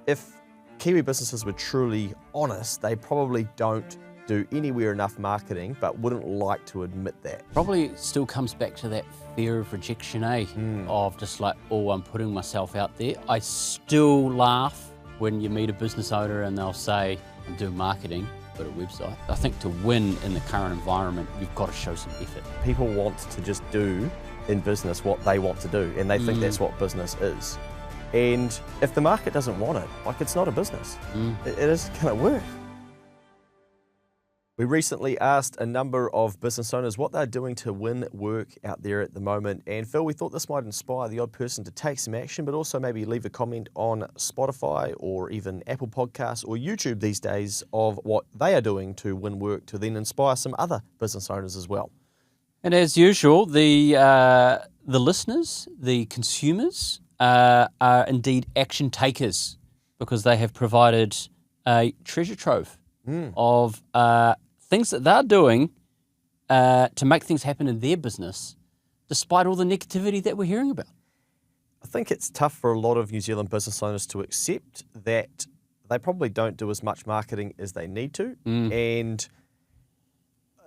if Kiwi businesses were truly honest, they probably don't do anywhere enough marketing, but wouldn't like to admit that. Probably still comes back to that fear of rejection, of just like, oh, I'm putting myself out there. I still laugh when you meet a business owner and they'll say, I'm doing marketing, got a website. I think to win in the current environment, you've got to show some effort. People want to just do in business what they want to do, and they think that's what business is. And if the market doesn't want it, like, it's not a business. It isn't going to work. We recently asked a number of business owners what they're doing to win work out there at the moment. And Phil, we thought this might inspire the odd person to take some action, but also maybe leave a comment on Spotify or even Apple Podcasts or YouTube these days of what they are doing to win work, to then inspire some other business owners as well. And as usual, the listeners, the consumers, are indeed action takers, because they have provided a treasure trove of things that they're doing to make things happen in their business, despite all the negativity that we're hearing about. I think it's tough for a lot of New Zealand business owners to accept that they probably don't do as much marketing as they need to. And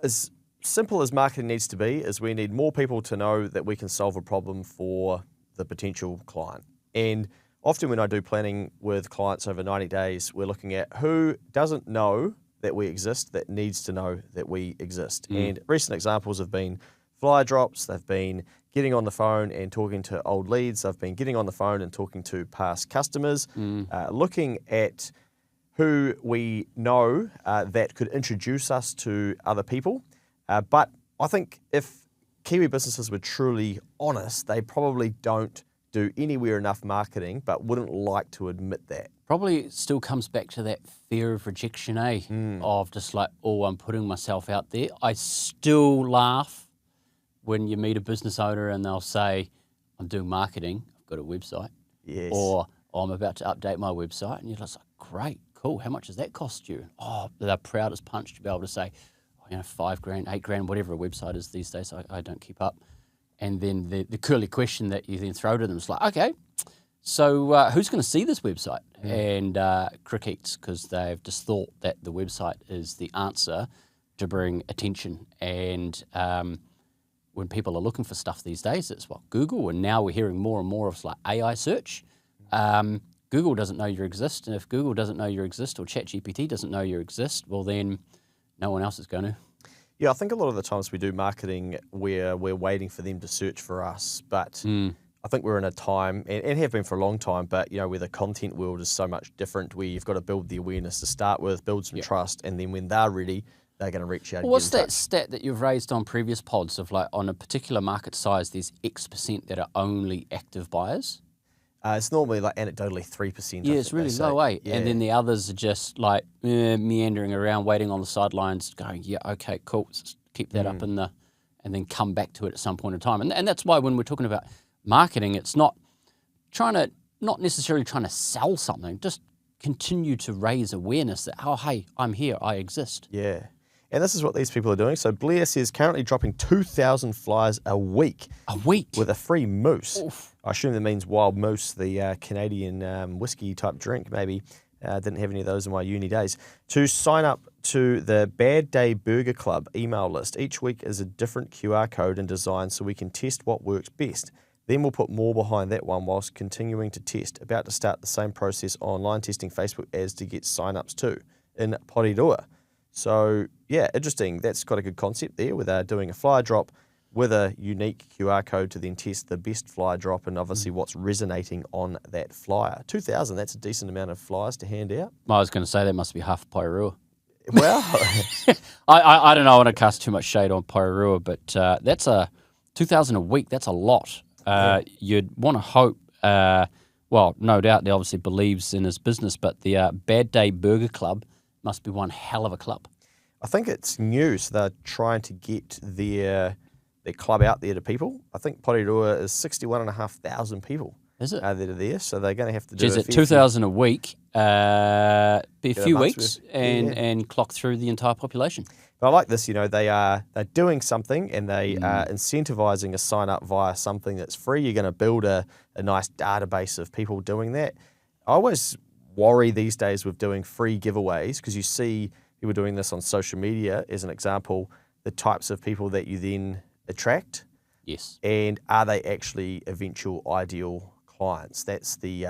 as simple as marketing needs to be, is we need more people to know that we can solve a problem for the potential client. And often when I do planning with clients over 90 days, we're looking at who doesn't know that we exist, that needs to know that we exist. And recent examples have been flyer drops, they've been getting on the phone and talking to old leads, they've been getting on the phone and talking to past customers, looking at who we know that could introduce us to other people. But I think if Kiwi businesses were truly honest, they probably don't do anywhere enough marketing, but wouldn't like to admit that. Probably still comes back to that fear of rejection, of just like, oh, I'm putting myself out there. I still laugh when you meet a business owner and they'll say, I'm doing marketing, I've got a website. Yes. Or, oh, I'm about to update my website. And you're just like, great, cool, how much does that cost you? Oh, they're proud as punch to be able to say, $5,000, $8,000, whatever a website is these days. I don't keep up. And then the curly question that you then throw to them is like, okay, so who's going to see this website? And crickets, because they've just thought that the website is the answer to bring attention. And when people are looking for stuff these days, it's what, Google, and now we're hearing more and more of like AI search. Google doesn't know you exist, and if Google doesn't know you exist, or ChatGPT doesn't know you exist, well then no one else is going to. Yeah, I think a lot of the times we do marketing where we're waiting for them to search for us, but I think we're in a time, and have been for a long time, but where the content world is so much different, where you've got to build the awareness to start with, build some trust, and then when they're ready, they're going to reach out. What's that stat that you've raised on previous pods of like on a particular market size, there's X% that are only active buyers? It's normally like anecdotally 3%. Yeah, it's really low, Yeah. And then the others are just like meandering around, waiting on the sidelines, going, yeah, okay, cool, let's keep that up and then come back to it at some point in time. And that's why when we're talking about marketing, it's not necessarily trying to sell something, just continue to raise awareness that, oh, hey, I'm here, I exist. Yeah. And this is what these people are doing. So Blair says currently dropping 2,000 flyers a week. A week? With a free moose. Oof. I assume that means wild moose, the Canadian whiskey type drink maybe. Didn't have any of those in my uni days. To sign up to the Bad Day Burger Club email list. Each week is a different QR code and design so we can test what works best. Then we'll put more behind that one whilst continuing to test. About to start the same process online, testing Facebook ads to get sign-ups too in Porirua. So, yeah, interesting. That's got a good concept there where they're doing a flyer drop with a unique QR code to then test the best flyer drop and obviously what's resonating on that flyer. 2,000, that's a decent amount of flyers to hand out. I was going to say that must be half Porirua. Well, I don't know, I want to cast too much shade on Porirua, but that's 2,000 a week. That's a lot. You'd want to hope, well, no doubt he obviously believes in his business, but the Bad Day Burger Club must be one hell of a club. I think it's new, so they're trying to get their club out there to people. I think Porirua is 61,500 people. Is it? That are there, so they're going to have to do it 2,000 a week, be a few weeks, and clock through the entire population. But I like this, they're doing something and they are incentivizing a sign up via something that's free. You're going to build a nice database of people doing that. I always worry these days with doing free giveaways, because you see people doing this on social media as an example, the types of people that you then attract. Yes. And are they actually eventual ideal clients? That's the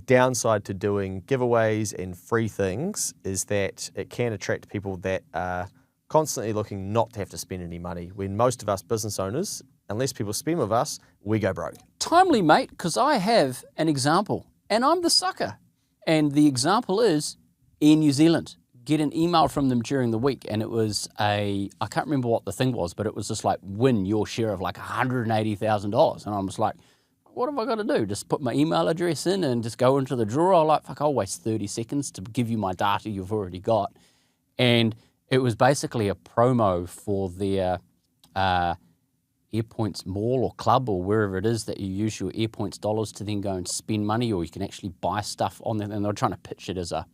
downside to doing giveaways and free things, is that it can attract people that are constantly looking not to have to spend any money, when most of us business owners, unless people spend with us, we go broke. Timely, mate, because I have an example, and I'm the sucker. And the example is Air New Zealand. Get an email from them during the week, and it was I can't remember what the thing was, but it was just like, win your share of like $180,000. And I was like, what have I got to do? Just put my email address in and just go into the drawer? Like, fuck, I'll waste 30 seconds to give you my data you've already got. And it was basically a promo for their Airpoints mall or club or wherever it is that you use your Airpoints dollars to then go and spend money, or you can actually buy stuff on there. And they're trying to pitch it as a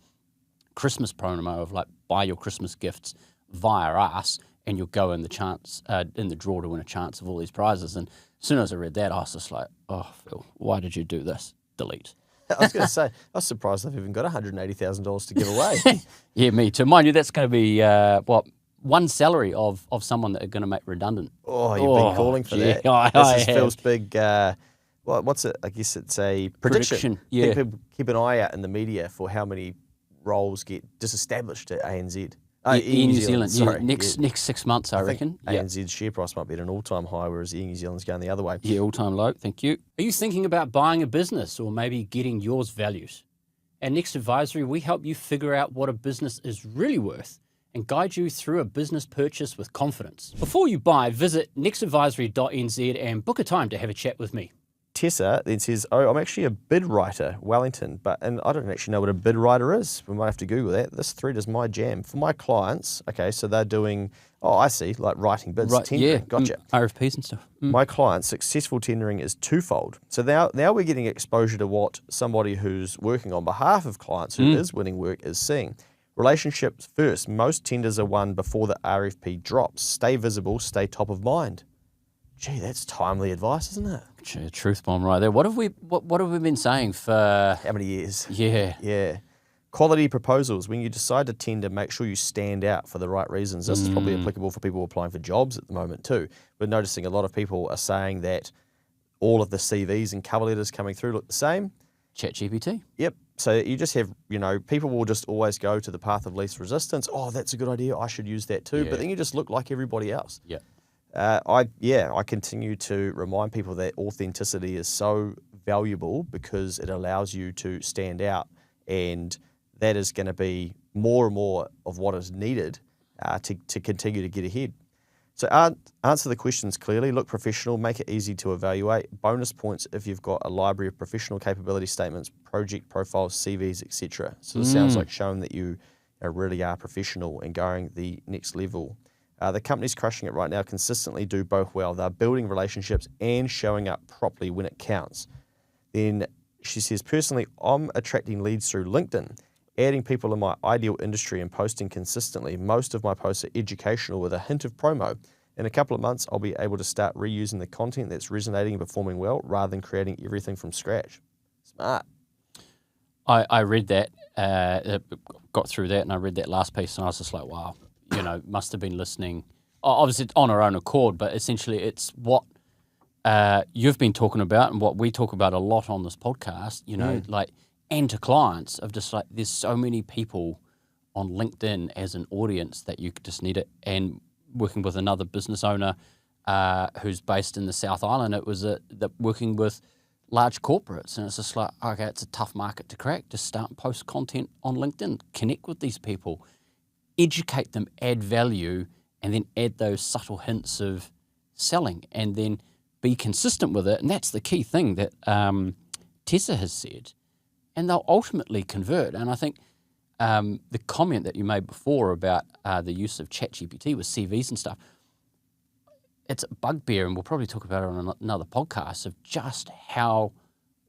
Christmas promo of like, buy your Christmas gifts via us, and you'll go in the chance in the draw to win a chance of all these prizes. And as soon as I read that, I was just like, oh, Phil, why did you do this? Delete. I was going to say, I was surprised I've even got $180,000 to give away. Yeah, me too. Mind you, that's going to be, one salary of someone that are going to make redundant. Oh, you've been calling for that. This is Phil's big, what's it? I guess it's a prediction. Yeah. Keep an eye out in the media for how many roles get disestablished at ANZ. Air New Zealand. Sorry. Next 6 months, I reckon. ANZ's share price might be at an all-time high, whereas Air New Zealand's going the other way. Yeah, all-time low. Thank you. Are you thinking about buying a business, or maybe getting yours valued? At Next Advisory, we help you figure out what a business is really worth and guide you through a business purchase with confidence. Before you buy, visit nextadvisory.nz and book a time to have a chat with me. Tessa then says, oh, I'm actually a bid writer, Wellington, and I don't actually know what a bid writer is. We might have to Google that. This thread is my jam. For my clients, okay, so they're doing, I see, like writing bids, tendering. Yeah, Gotcha. RFPs and stuff. My clients, successful tendering is twofold. So now we're getting exposure to what somebody who's working on behalf of clients who is winning work is seeing. Relationships first. Most tenders are won before the RFP drops. Stay visible, stay top of mind. Gee, that's timely advice, isn't it? Gee, truth bomb right there. What have we been saying for how many years? Yeah. Quality proposals. When you decide to tender, make sure you stand out for the right reasons. This is probably applicable for people applying for jobs at the moment too. We're noticing a lot of people are saying that all of the CVs and cover letters coming through look the same. ChatGPT. Yep. So you just have, people will just always go to the path of least resistance. Oh, that's a good idea. I should use that too. Yeah. But then you just look like everybody else. Yeah. I continue to remind people that authenticity is so valuable because it allows you to stand out, and that is going to be more and more of what is needed to continue to get ahead. So answer the questions clearly, look professional, make it easy to evaluate. Bonus points if you've got a library of professional capability statements, project profiles, CVs, etc. So it sounds like showing that you really are professional and going the next level. The company's crushing it right now, consistently do both well. They're building relationships and showing up properly when it counts. Then she says, personally, I'm attracting leads through LinkedIn, adding people in my ideal industry and posting consistently. Most of my posts are educational with a hint of promo. In a couple of months, I'll be able to start reusing the content that's resonating and performing well rather than creating everything from scratch. Smart. I read that, got through that, and I read that last piece, and I was just like, wow. Must have been listening, obviously on her own accord, but essentially it's what you've been talking about and what we talk about a lot on this podcast, and to clients of just like, there's so many people on LinkedIn as an audience that you just need it. And working with another business owner who's based in the South Island, it was working with large corporates, and it's just like, okay, it's a tough market to crack. Just start and post content on LinkedIn, connect with these people, educate them, add value, and then add those subtle hints of selling, and then be consistent with it. And that's the key thing that Tessa has said. And they'll ultimately convert. And I think the comment that you made before about the use of ChatGPT with CVs and stuff, it's a bugbear, and we'll probably talk about it on another podcast, of just how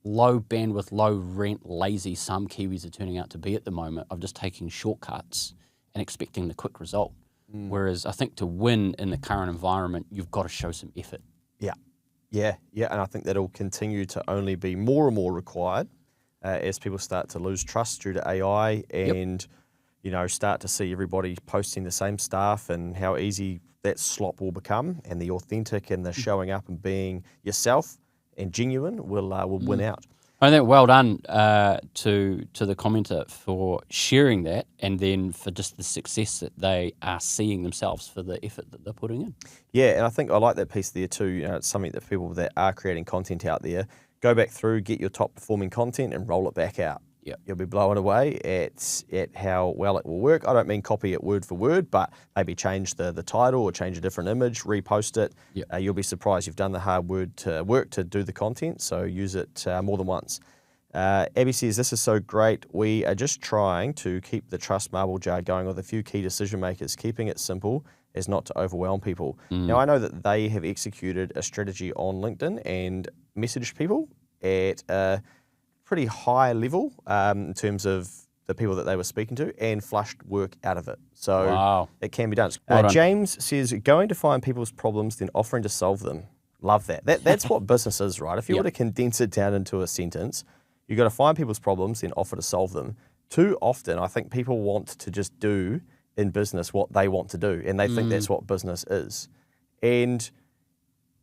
low bandwidth, low rent, lazy some Kiwis are turning out to be at the moment, of just taking shortcuts and expecting the quick result. Whereas I think to win in the current environment, you've got to show some effort. Yeah. And I think that'll continue to only be more and more required as people start to lose trust due to AI and, you know, start to see everybody posting the same stuff and how easy that slop will become, and the authentic and the showing up and being yourself and genuine will win out. I think well done to the commenter for sharing that, and then for just the success that they are seeing themselves for the effort that they're putting in. Yeah, and I think I like that piece there too. You know, it's something that people that are creating content out there, go back through, get your top performing content and roll it back out. Yeah. You'll be blown away at how well it will work. I don't mean copy it word for word, but maybe change the title or change a different image, repost it. Yep. You'll be surprised you've done the hard work to do the content, so use it more than once. Abby says, this is so great. We are just trying to keep the trust marble jar going with a few key decision makers, keeping it simple as not to overwhelm people. Now, I know that they have executed a strategy on LinkedIn and messaged people at a pretty high level in terms of the people that they were speaking to, and flushed work out of it. So it can be done. James says, going to find people's problems, then offering to solve them. Love that. That's what business is, right? If you were to condense it down into a sentence, you've got to find people's problems, then offer to solve them. Too often, I think people want to just do in business what they want to do, and they think that's what business is. And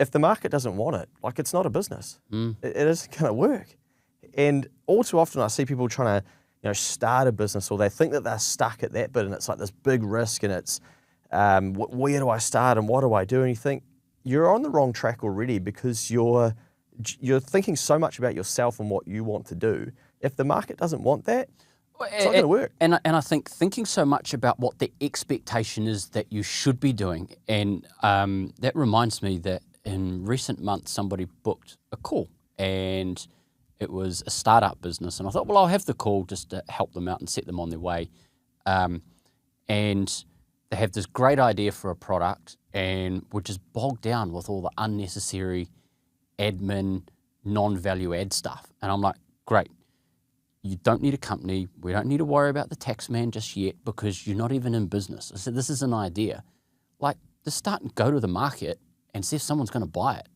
if the market doesn't want it, like, it's not a business. It isn't going to work. And all too often, I see people trying to, you know, start a business, or they think that they're stuck at that bit, and it's like this big risk, and it's where do I start and what do I do? And you think you're on the wrong track already, because you're thinking so much about yourself and what you want to do. If the market doesn't want that, it's not going to work. And I think thinking so much about what the expectation is that you should be doing, and that reminds me that in recent months somebody booked a call, and it was a startup business, and I thought, well, I'll have the call just to help them out and set them on their way. And they have this great idea for a product, and we're just bogged down with all the unnecessary admin, non-value add stuff. And I'm like, great, you don't need a company. We don't need to worry about the tax man just yet, because you're not even in business. I said, this is an idea. Like, just start and go to the market and see if someone's going to buy it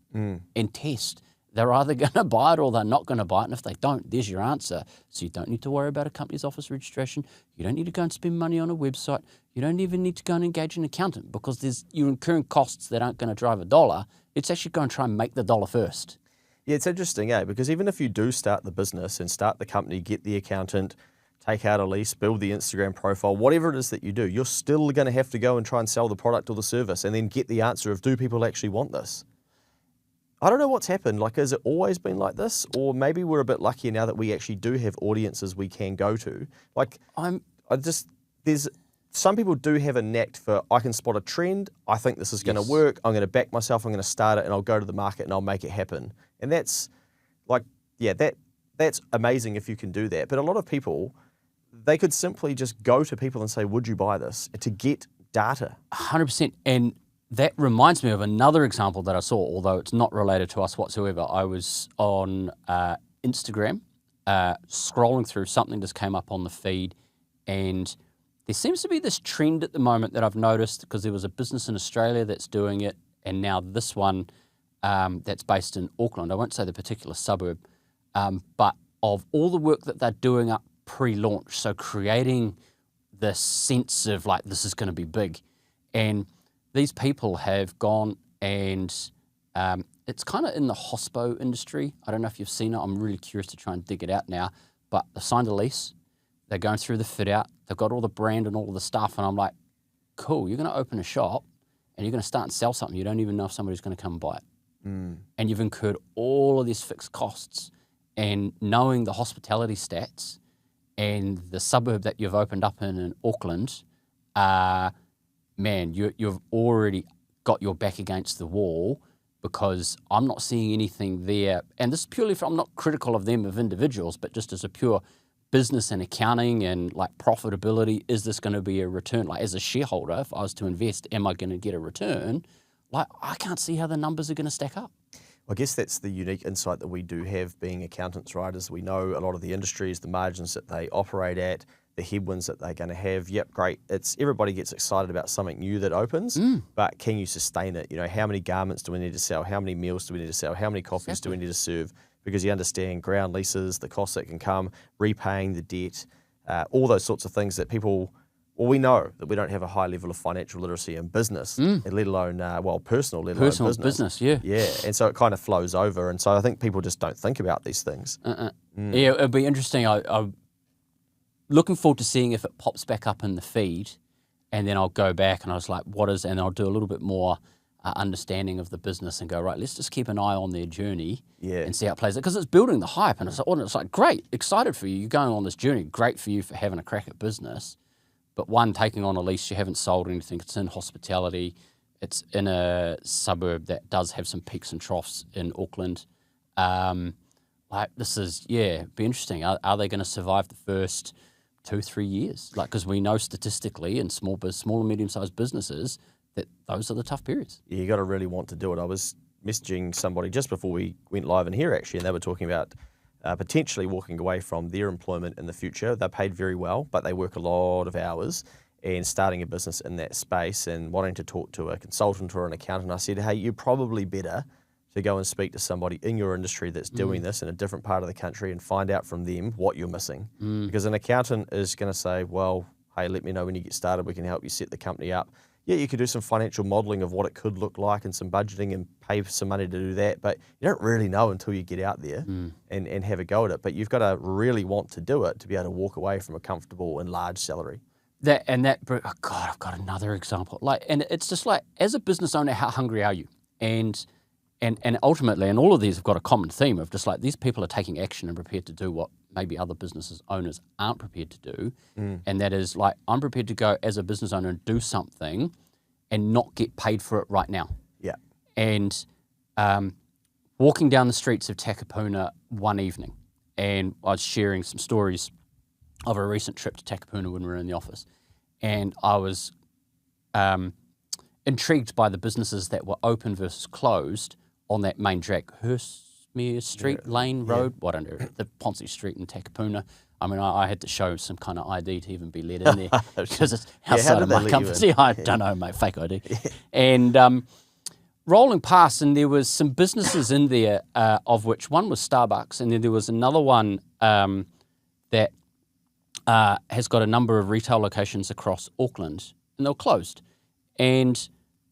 and test. They're either going to buy it or they're not going to buy it. And if they don't, there's your answer. So you don't need to worry about a company's office registration. You don't need to go and spend money on a website. You don't even need to go and engage an accountant, because you're incurring costs that aren't going to drive a dollar. It's actually going to try and make the dollar first. Yeah, it's interesting, because even if you do start the business and start the company, get the accountant, take out a lease, build the Instagram profile, whatever it is that you do, you're still going to have to go and try and sell the product or the service, and then get the answer of, do people actually want this? I don't know what's happened. Like, has it always been like this? Or maybe we're a bit luckier now that we actually do have audiences we can go to. Like, there's some people do have a knack for, I can spot a trend, I think this is going to work, I'm going to back myself, I'm going to start it, and I'll go to the market and I'll make it happen. And that's like, yeah, that's amazing if you can do that. But a lot of people, they could simply just go to people and say, would you buy this? To get data. 100%. And that reminds me of another example that I saw, although it's not related to us whatsoever. I was on Instagram, scrolling through, something just came up on the feed, and there seems to be this trend at the moment that I've noticed, because there was a business in Australia that's doing it, and now this one that's based in Auckland. I won't say the particular suburb, but of all the work that they're doing up pre-launch, so creating this sense of like, this is going to be big. And these people have gone and it's kind of in the hospo industry. I don't know if you've seen it. I'm really curious to try and dig it out now. But they signed a lease. They're going through the fit out. They've got all the brand and all the stuff. And I'm like, cool, you're going to open a shop and you're going to start and sell something. You don't even know if somebody's going to come and buy it. And you've incurred all of these fixed costs. And knowing the hospitality stats and the suburb that you've opened up in Auckland, man, you've already got your back against the wall, because I'm not seeing anything there. And this is purely I'm not critical of them, of individuals, but just as a pure business and accounting and like profitability, is this going to be a return? Like, as a shareholder, if I was to invest, am I going to get a return? Like, I can't see how the numbers are going to stack up. I guess that's the unique insight that we do have being accountants, right? Is we know a lot of the industries, the margins that they operate at, the headwinds that they're going to have. Yep, great. Everybody gets excited about something new that opens, but can you sustain it? You know, how many garments do we need to sell? How many meals do we need to sell? How many coffees do we need to serve because you understand ground leases, the costs that can come, repaying the debt, all those sorts of things that people, well, we know that we don't have a high level of financial literacy in business, let alone, personal, let alone Personal business, yeah. Yeah, and so it kind of flows over. And so I think people just don't think about these things. Yeah, it'll be interesting. I'm looking forward to seeing if it pops back up in the feed, and then I'll go back and I was like, and I'll do a little bit more understanding of the business and go, right, let's just keep an eye on their journey and see how it plays out. Because it's building the hype, and it's like, great, excited for you. You're going on this journey. Great for you for having a crack at business. But one, taking on a lease, you haven't sold anything. It's in hospitality. It's in a suburb that does have some peaks and troughs in Auckland. Like, this is, be interesting. Are they going to survive the first 2-3 years? Like, because we know statistically in small and medium-sized businesses that those are the tough periods. Yeah, you got to really want to do it. I was messaging somebody just before we went live in here, actually, and they were talking about potentially walking away from their employment in the future. They're paid very well, but they work a lot of hours, and starting a business in that space and wanting to talk to a consultant or an accountant. I said, hey, you're probably better to go and speak to somebody in your industry that's doing this in a different part of the country and find out from them what you're missing. Because an accountant is going to say, well, hey, let me know when you get started. We can help you set the company up. Yeah, you could do some financial modelling of what it could look like and some budgeting and pay some money to do that, but you don't really know until you get out there and have a go at it. But you've got to really want to do it to be able to walk away from a comfortable and large salary. Oh God, I've got another example. Like, and it's just like, as a business owner, how hungry are you? And ultimately, and all of these have got a common theme of just like, these people are taking action and prepared to do what maybe other businesses owners aren't prepared to do. And that is like, I'm prepared to go as a business owner and do something and not get paid for it right now. Yeah. And walking down the streets of Takapuna one evening, and I was sharing some stories of a recent trip to Takapuna when we were in the office. And I was intrigued by the businesses that were open versus closed on that main drag, Hurstmere Street, Lane Road, I don't know, the Ponce Street in Takapuna. I mean, I had to show some kind of ID to even be let in there because it's outside of my comfort zone. I don't know, mate, fake ID. And rolling past, and there was some businesses in there, of which one was Starbucks, and then there was another one that has got a number of retail locations across Auckland, and they were closed. And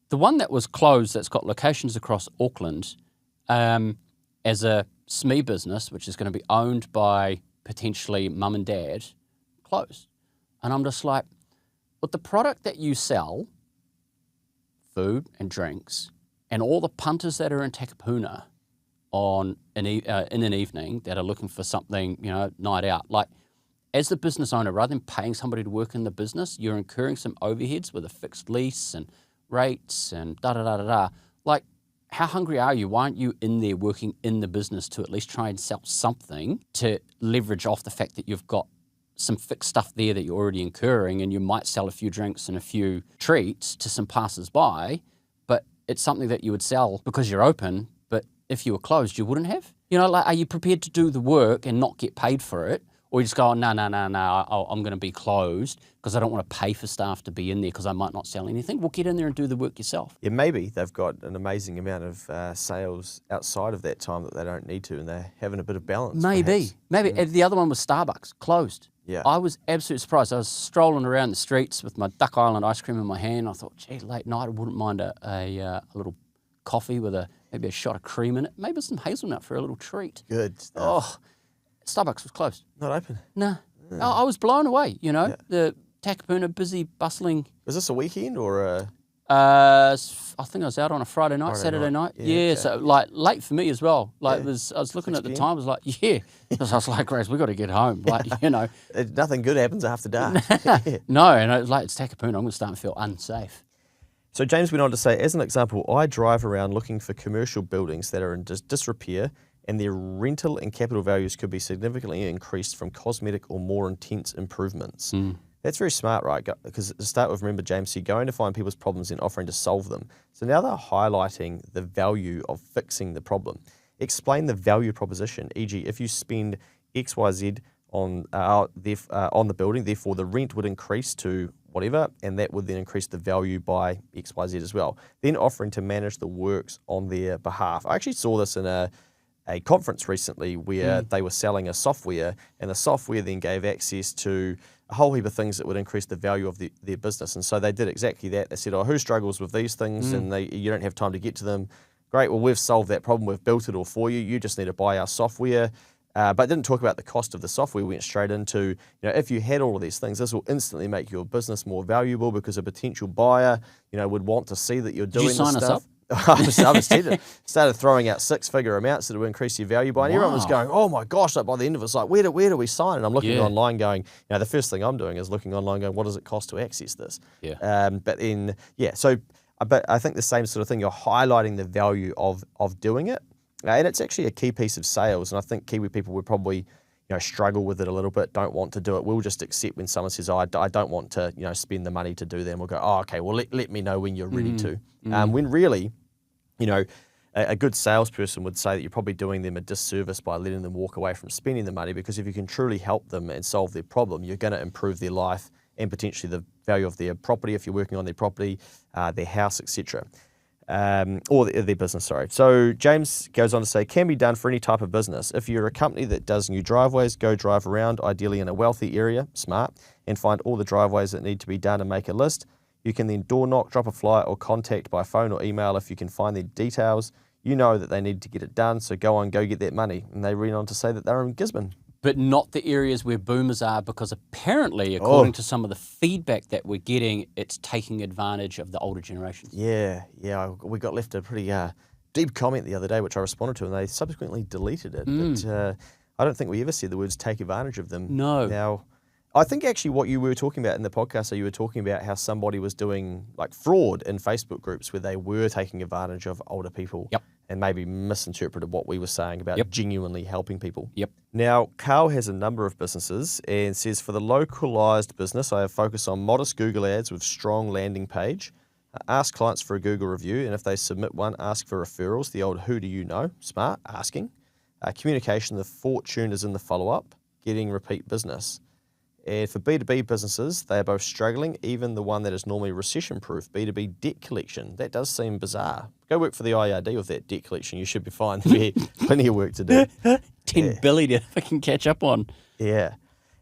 the one that was closed, that's got locations across Auckland, as a SME business, which is going to be owned by potentially mum and dad, closed. And I'm just like, but the product that you sell, food and drinks, and all the punters that are in Takapuna in an evening that are looking for something, night out, like, as the business owner, rather than paying somebody to work in the business, you're incurring some overheads with a fixed lease and rates and da-da-da-da-da. Like, how hungry are you? Why aren't you in there working in the business to at least try and sell something to leverage off the fact that you've got some fixed stuff there that you're already incurring, and you might sell a few drinks and a few treats to some passers-by, but it's something that you would sell because you're open, but if you were closed, you wouldn't have? Like, are you prepared to do the work and not get paid for it? Or you just go, no, I'm going to be closed because I don't want to pay for staff to be in there because I might not sell anything. Well, get in there and do the work yourself. Yeah, maybe they've got an amazing amount of sales outside of that time that they don't need to, and they're having a bit of balance. Maybe. The other one was Starbucks, closed. Yeah. I was absolutely surprised. I was strolling around the streets with my Duck Island ice cream in my hand. I thought, gee, late night, I wouldn't mind a little coffee with maybe a shot of cream in it, maybe some hazelnut for a little treat. Good stuff. Oh, Starbucks was closed. Not open? No. I was blown away, the Takapuna, busy, bustling. Was this a weekend or a... I think I was out on a Saturday night. Yeah, okay. So like late for me as well. Like I was looking 6 at the time, I was like, because I was like, Grace, we got to get home. Like, Nothing good happens after dark. No, and it was like, it's Takapuna, I'm going to start to feel unsafe. So James went on to say, as an example, I drive around looking for commercial buildings that are in disrepair, and their rental and capital values could be significantly increased from cosmetic or more intense improvements. That's very smart, right? Because to start with, remember, James, you're going to find people's problems and offering to solve them. So now they're highlighting the value of fixing the problem. Explain the value proposition, e.g. if you spend XYZ on the building, therefore the rent would increase to whatever, and that would then increase the value by XYZ as well. Then offering to manage the works on their behalf. I actually saw this in a conference recently where they were selling a software, and the software then gave access to a whole heap of things that would increase the value of their business. And so they did exactly that. They said, oh, who struggles with these things and you don't have time to get to them? Great, well, we've solved that problem. We've built it all for you. You just need to buy our software. But didn't talk about the cost of the software. We went straight into, if you had all of these things, this will instantly make your business more valuable because a potential buyer, would want to see that you're doing this stuff. Did you sign us up? I was started throwing out 6-figure amounts that would increase your value by, and everyone was going, oh my gosh, like by the end of it, it's like, where do we sign? And I'm looking online going, the first thing I'm doing is looking online going, what does it cost to access this? But I think the same sort of thing, you're highlighting the value of doing it. And it's actually a key piece of sales. And I think Kiwi people would probably, struggle with it a little bit, don't want to do it. We'll just accept when someone says, oh, I don't want to, spend the money to do that. And we'll go, oh, okay, well, let me know when you're ready to. When really, a good salesperson would say that you're probably doing them a disservice by letting them walk away from spending the money, because if you can truly help them and solve their problem, you're going to improve their life and potentially the value of their property if you're working on their property, their house, etc. Or their business, sorry. So James goes on to say, can be done for any type of business. If you're a company that does new driveways, go drive around, ideally in a wealthy area, smart, and find all the driveways that need to be done and make a list. You can then door knock, drop a flyer, or contact by phone or email if you can find their details. You know that they need to get it done, so go get that money. And they went on to say that they're in Gisborne. But not the areas where boomers are, because apparently, according to some of the feedback that we're getting, it's taking advantage of the older generations. Yeah. We got left a pretty deep comment the other day, which I responded to, and they subsequently deleted it. But I don't think we ever said the words take advantage of them. No. Now, I think actually what you were talking about in the podcast, so you were talking about how somebody was doing like fraud in Facebook groups where they were taking advantage of older people. Yep. And maybe misinterpreted what we were saying about genuinely helping people. Yep. Now, Carl has a number of businesses and says, for the localized business, I have focused on modest Google ads with strong landing page. Ask clients for a Google review, and if they submit one, ask for referrals. The old who do you know? Smart, asking. Communication, the fortune is in the follow-up. Getting repeat business. And for B2B businesses, they are both struggling, even the one that is normally recession-proof, B2B debt collection. That does seem bizarre. Go work for the IRD with that debt collection. You should be fine. There'll be plenty of work to do. 10 billion to fucking catch up on. Yeah.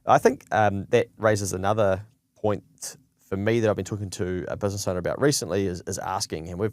I think that raises another point for me that I've been talking to a business owner about recently is asking. And we've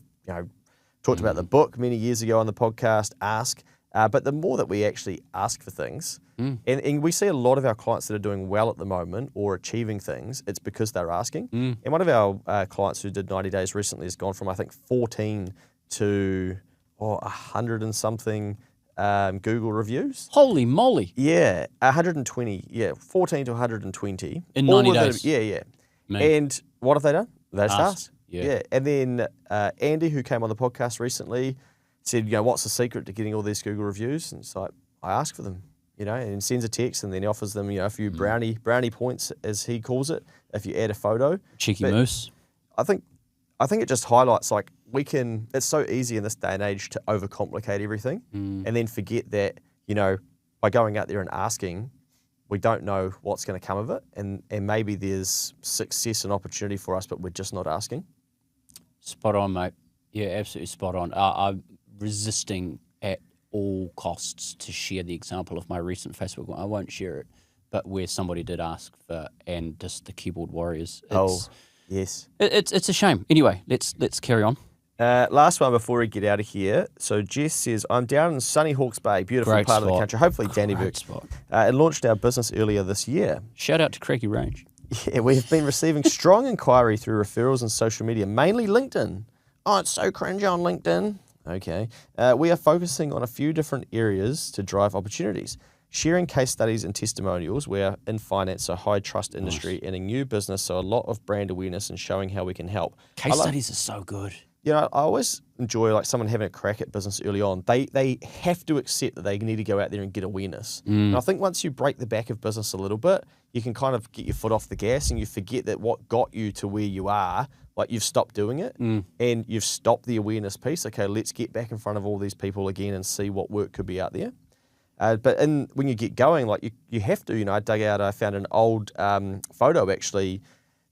talked about the book many years ago on the podcast, Ask. But the more that we actually ask for things, and we see a lot of our clients that are doing well at the moment or achieving things, it's because they're asking. And one of our clients who did 90 days recently has gone from, I think, 14 to 100 and something Google reviews. Holy moly. Yeah, 120. Yeah, 14 to 120. In 90 days. Yeah. Me. And what have they done? They just asked. Yeah. And then Andy, who came on the podcast recently, said, what's the secret to getting all these Google reviews? And it's like, I ask for them, and sends a text, and then he offers them, a few brownie points, as he calls it, if you add a photo. Cheeky moose. I think it just highlights, like, it's so easy in this day and age to overcomplicate everything and then forget that, by going out there and asking, we don't know what's going to come of it. And maybe there's success and opportunity for us, but we're just not asking. Spot on, mate. Yeah, absolutely spot on. I'm resisting at all costs to share the example of my recent Facebook one. I won't share it, but where somebody did ask for, and just the keyboard warriors. Yes. It's a shame. Anyway, let's carry on. Last one before we get out of here. So Jess says, I'm down in sunny Hawke's Bay, beautiful Great part spot. of the country, hopefully Dannyburg. And launched our business earlier this year. Shout out to Craigie Range. Yeah, we have been receiving strong inquiry through referrals and social media, mainly LinkedIn. Oh, it's so cringy on LinkedIn. Okay. We are focusing on a few different areas to drive opportunities. Sharing case studies and testimonials. We're in finance, so high trust industry, and a new business, so a lot of brand awareness and showing how we can help. Case studies are so good. I always enjoy someone having a crack at business early on. They have to accept that they need to go out there and get awareness. And I think once you break the back of business a little bit, you can kind of get your foot off the gas and you forget that what got you to where you are, you've stopped doing it and you've stopped the awareness piece. Okay, let's get back in front of all these people again and see what work could be out there. But when you get going, you have to, I found an old photo actually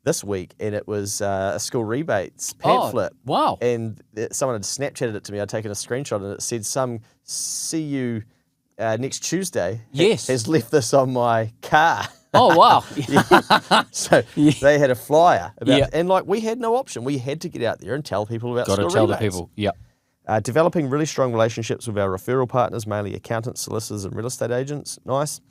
this week, and it was a school rebates pamphlet. Oh, wow. And someone had Snapchatted it to me. I'd taken a screenshot, and it said, see you next Tuesday Yes. has left this on my car. Oh, wow. So Yeah. they had a flyer about Yeah. and like we had no option. We had to get out there and tell people about Got to school tell rebates. the people. Yep. Developing really strong relationships with our referral partners, mainly accountants, solicitors, and real estate agents. Nice.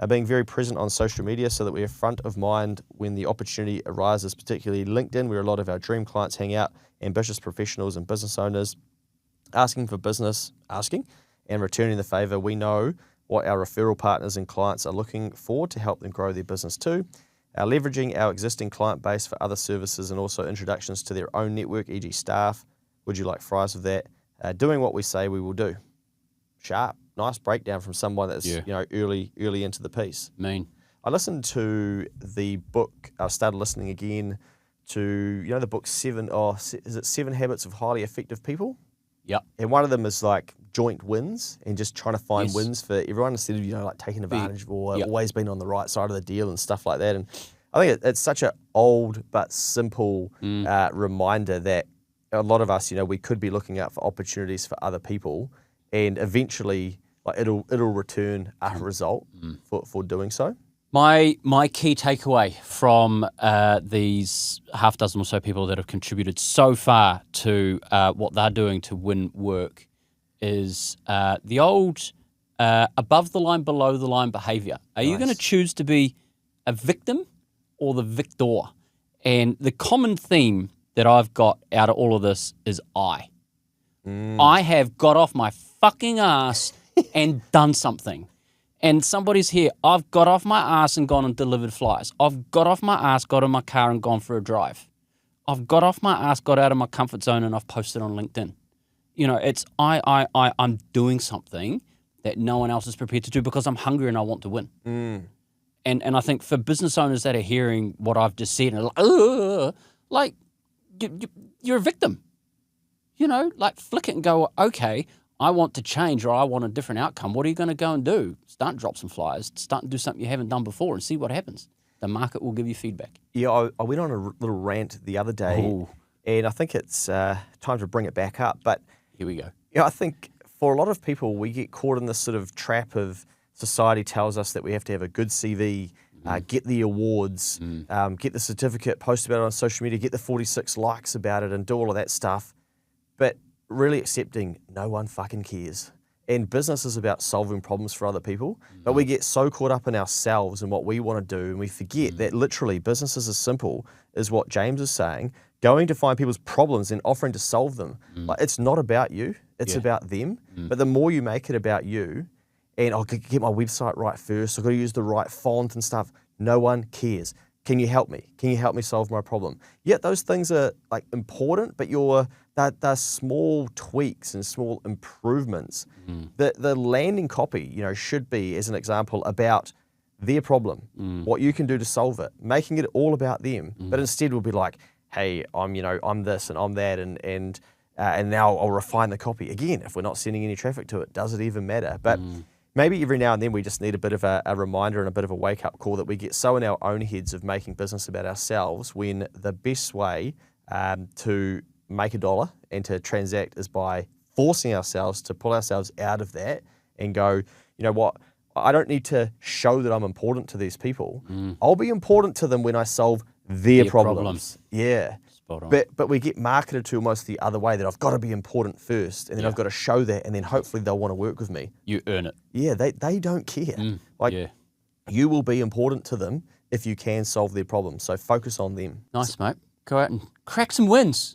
Being very present on social media so that we are front of mind when the opportunity arises, particularly LinkedIn, where a lot of our dream clients hang out, ambitious professionals and business owners. Asking for business, and returning the favour. We know what our referral partners and clients are looking for to help them grow their business too. Leveraging our existing client base for other services and also introductions to their own network, e.g. staff. Would you like fries of that? Doing what we say we will do. Sharp. Nice breakdown from someone that's early into the piece. Mean. I listened to the book. I started listening again to the book is it 7 Habits of Highly Effective People? Yep. And one of them is like joint wins and just trying to find Yes. wins for everyone instead of like taking advantage of or Yep. always being on the right side of the deal and stuff like that. And I think it's such an old but simple reminder that a lot of us, we could be looking out for opportunities for other people, and eventually, like it'll return a result for doing so. My key takeaway from these half dozen or so people that have contributed so far to what they're doing to win work is the old above the line, below the line behaviour. Are you going to choose to be a victim or the victor? And the common theme that I've got out of all of this is I have got off my fucking ass and done something. And somebody's here, I've got off my ass and gone and delivered flyers. I've got off my ass, got in my car and gone for a drive. I've got off my ass, got out of my comfort zone and I've posted on LinkedIn. It's I'm doing something that no one else is prepared to do because I'm hungry and I want to win. And I think for business owners that are hearing what I've just said and like you're a victim. Like flick it and go, okay, I want to change or I want a different outcome. What are you going to go and do? Start and drop some flyers. Start and do something you haven't done before and see what happens. The market will give you feedback. Yeah, I went on a little rant the other day, and I think it's time to bring it back up. But here we go. I think for a lot of people, we get caught in this sort of trap of society tells us that we have to have a good CV, get the awards, get the certificate, post about it on social media, get the 46 likes about it and do all of that stuff. But really accepting no one fucking cares. And business is about solving problems for other people, but we get so caught up in ourselves and what we want to do, and we forget that literally business is as simple as what James is saying, going to find people's problems and offering to solve them. Like, it's not about you, it's about them. But the more you make it about you, and I'll get my website right first, I've got to use the right font and stuff, no one cares. Can you help me? Can you help me solve my problem? Yeah, those things are like important, but they're small tweaks and small improvements. The landing copy, should be, as an example, about their problem, what you can do to solve it, making it all about them. But instead, we'll be like, hey, I'm this and I'm that, and now I'll refine the copy. Again, if we're not sending any traffic to it, does it even matter? But maybe every now and then we just need a bit of a reminder and a bit of a wake-up call that we get so in our own heads of making business about ourselves when the best way to make $1 and to transact is by forcing ourselves to pull ourselves out of that and go, you know what, I don't need to show that I'm important to these people. I'll be important to them when I solve their problems. Yeah. Spot on. But we get marketed to almost the other way, that I've got to be important first, and then I've got to show that, and then hopefully they'll want to work with me. You earn it. Yeah, they don't care. You will be important to them if you can solve their problems. So focus on them. Nice, mate. Go out and crack some wins.